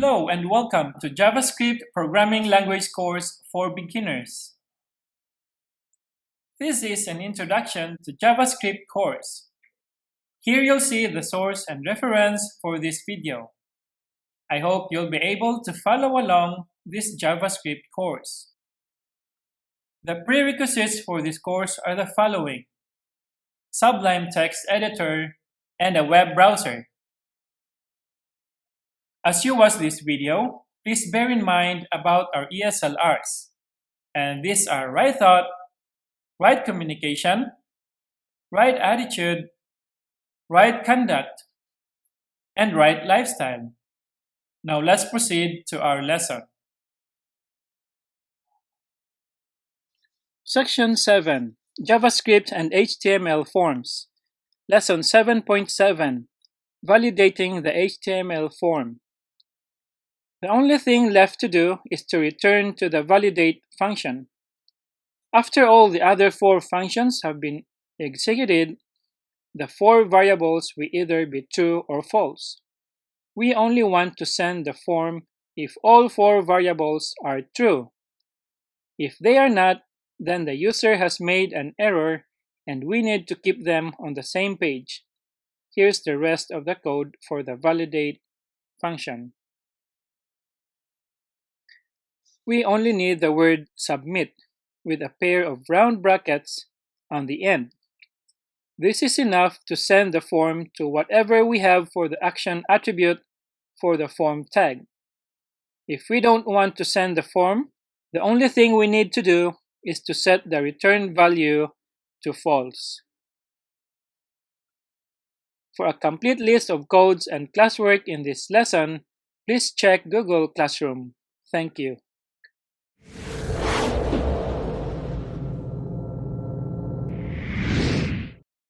Hello and welcome to JavaScript Programming Language course for beginners. This is an introduction to JavaScript course. Here you'll see the source and reference for this video. I hope you'll be able to follow along this JavaScript course. The prerequisites for this course are the following: Sublime Text Editor and a web browser. As you watch this video, please bear in mind about our ESLRs. And these are right thought, right communication, right attitude, right conduct, and right lifestyle. Now let's proceed to our lesson. Section 7, JavaScript and HTML Forms. Lesson 7.7, Validating the HTML Form. The only thing left to do is to return to the validate function. After all the other four functions have been executed, the four variables will either be true or false. We only want to send the form if all four variables are true. If they are not, then the user has made an error and we need to keep them on the same page. Here's the rest of the code for the validate function. We only need the word submit with a pair of round brackets on the end. This is enough to send the form to whatever we have for the action attribute for the form tag. If we don't want to send the form, the only thing we need to do is to set the return value to false. For a complete list of codes and classwork in this lesson, please check Google Classroom. Thank you.